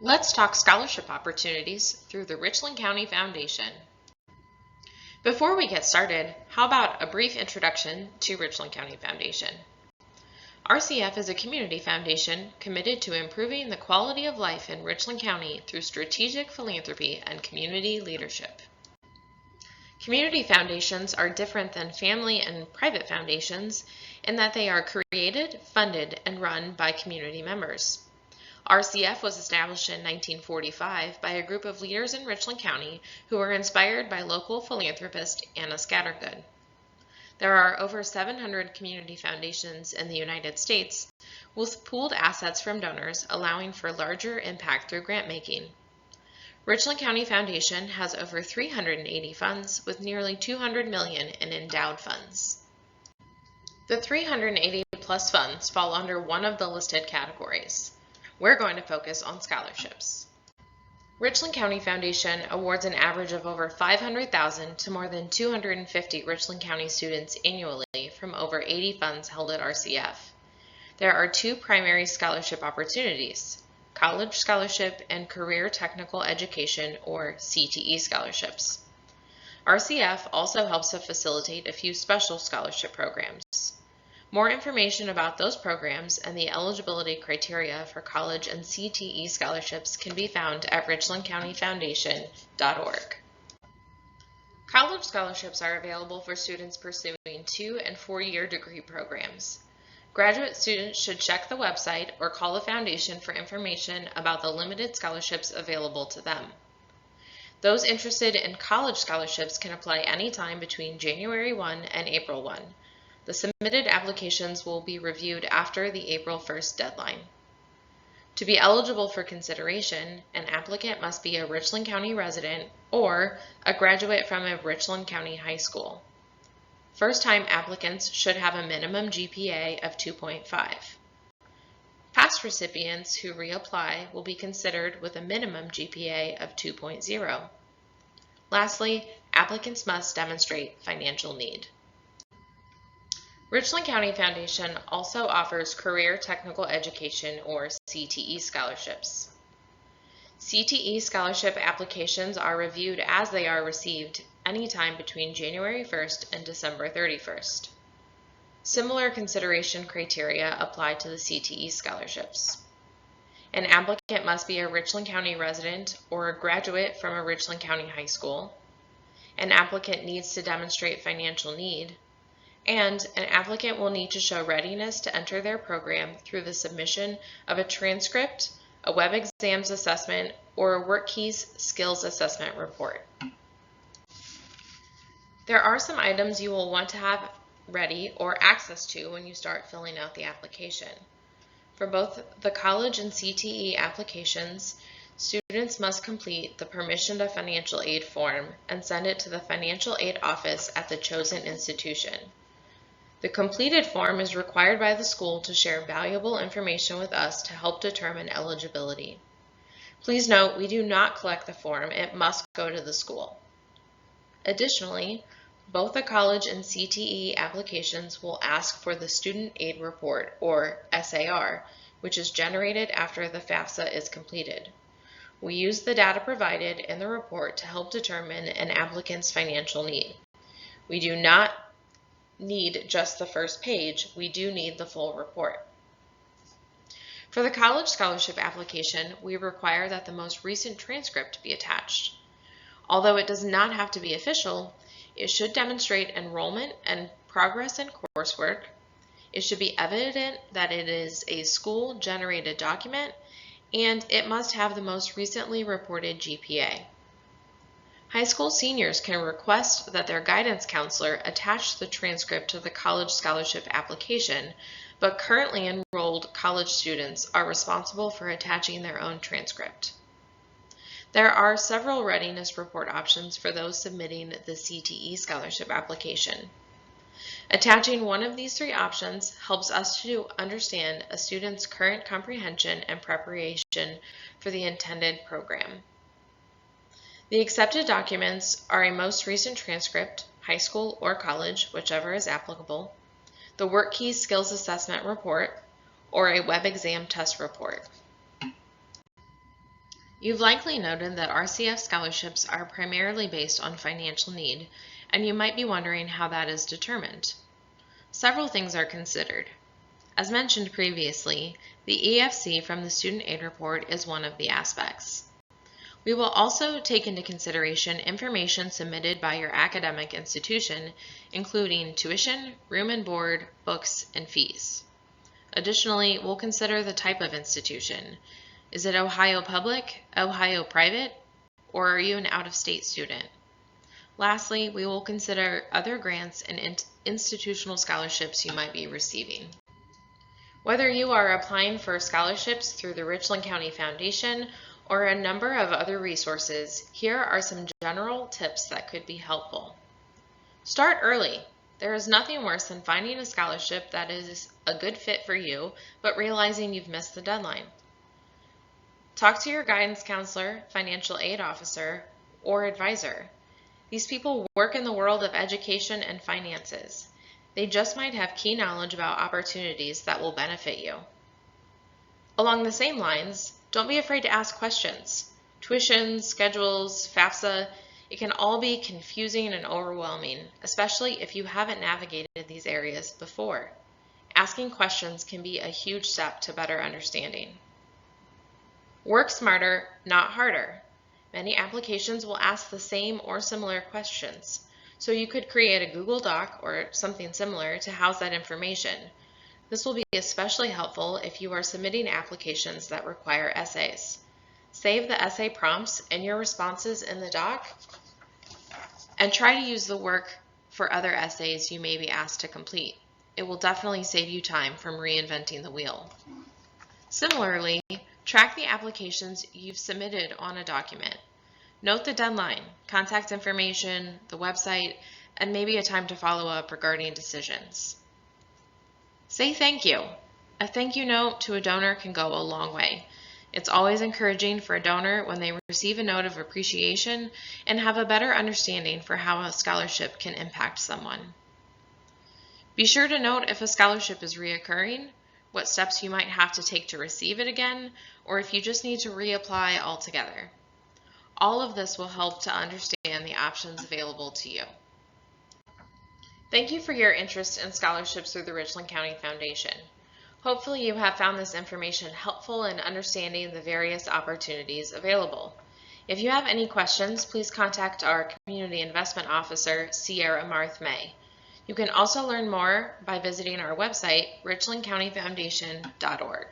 Let's talk scholarship opportunities through the Richland County Foundation. Before we get started, how about a brief introduction to Richland County Foundation? RCF is a community foundation committed to improving the quality of life in Richland County through strategic philanthropy and community leadership. Community foundations are different than family and private foundations in that they are created, funded, and run by community members. RCF was established in 1945 by a group of leaders in Richland County who were inspired by local philanthropist Anna Scattergood. There are over 700 community foundations in the United States with pooled assets from donors, allowing for larger impact through grant making. Richland County Foundation has over 380 funds with nearly $200 million in endowed funds. The 380 plus funds fall under one of the listed categories. We're going to focus on scholarships. Richland County Foundation awards an average of over $500,000 to more than 250 Richland County students annually from over 80 funds held at RCF. There are two primary scholarship opportunities: college scholarship and career technical education, or CTE scholarships. RCF also helps to facilitate a few special scholarship programs. More information about those programs and the eligibility criteria for college and CTE scholarships can be found at richlandcountyfoundation.org. College scholarships are available for students pursuing 2- and 4-year degree programs. Graduate students should check the website or call the foundation for information about the limited scholarships available to them. Those interested in college scholarships can apply anytime between January 1 and April 1. The submitted applications will be reviewed after the April 1st deadline. To be eligible for consideration, an applicant must be a Richland County resident or a graduate from a Richland County high school. First-time applicants should have a minimum GPA of 2.5. Past recipients who reapply will be considered with a minimum GPA of 2.0. Lastly, applicants must demonstrate financial need. Richland County Foundation also offers Career Technical Education, or CTE scholarships. CTE scholarship applications are reviewed as they are received anytime between January 1st and December 31st. Similar consideration criteria apply to the CTE scholarships. An applicant must be a Richland County resident or a graduate from a Richland County high school. An applicant needs to demonstrate financial need, and an applicant will need to show readiness to enter their program through the submission of a transcript, a web exams assessment, or a WorkKeys skills assessment report. There are some items you will want to have ready or access to when you start filling out the application. For both the college and CTE applications, students must complete the Permission to Financial Aid form and send it to the financial aid office at the chosen institution. The completed form is required by the school to share valuable information with us to help determine eligibility. Please note, we do not collect the form. It must go to the school. Additionally, both the college and CTE applications will ask for the Student Aid Report, or SAR, which is generated after the FAFSA is completed. We use the data provided in the report to help determine an applicant's financial need. We do not need just the first page, we do need the full report. For the college scholarship application, we require that the most recent transcript be attached. Although it does not have to be official, it should demonstrate enrollment and progress in coursework. It should be evident that it is a school-generated document, and it must have the most recently reported GPA. High school seniors can request that their guidance counselor attach the transcript to the college scholarship application, but currently enrolled college students are responsible for attaching their own transcript. There are several readiness report options for those submitting the CTE scholarship application. Attaching one of these three options helps us to understand a student's current comprehension and preparation for the intended program. The accepted documents are a most recent transcript, high school or college, whichever is applicable, the WorkKeys skills assessment report, or a web exam test report. You've likely noted that RCF scholarships are primarily based on financial need, and you might be wondering how that is determined. Several things are considered. As mentioned previously, the EFC from the Student Aid Report is one of the aspects. We will also take into consideration information submitted by your academic institution, including tuition, room and board, books, and fees. Additionally, we'll consider the type of institution. Is it Ohio Public, Ohio Private, or are you an out-of-state student? Lastly, we will consider other grants and institutional scholarships you might be receiving. Whether you are applying for scholarships through the Richland County Foundation or a number of other resources, here are some general tips that could be helpful. Start early. There is nothing worse than finding a scholarship that is a good fit for you, but realizing you've missed the deadline. Talk to your guidance counselor, financial aid officer, or advisor. These people work in the world of education and finances. They just might have key knowledge about opportunities that will benefit you. Along the same lines, don't be afraid to ask questions. Tuition, schedules, FAFSA, it can all be confusing and overwhelming, especially if you haven't navigated these areas before. Asking questions can be a huge step to better understanding. Work smarter, not harder. Many applications will ask the same or similar questions, so you could create a Google Doc or something similar to house that information. This will be especially helpful if you are submitting applications that require essays. Save the essay prompts and your responses in the doc, and try to use the work for other essays you may be asked to complete. It will definitely save you time from reinventing the wheel. Similarly, track the applications you've submitted on a document. Note the deadline, contact information, the website, and maybe a time to follow up regarding decisions. Say thank you. A thank you note to a donor can go a long way. It's always encouraging for a donor when they receive a note of appreciation and have a better understanding for how a scholarship can impact someone. Be sure to note if a scholarship is reoccurring, what steps you might have to take to receive it again, or if you just need to reapply altogether. All of this will help to understand the options available to you. Thank you for your interest in scholarships through the Richland County Foundation. Hopefully you have found this information helpful in understanding the various opportunities available. If you have any questions, please contact our Community Investment Officer, Sierra Marth May. You can also learn more by visiting our website, richlandcountyfoundation.org.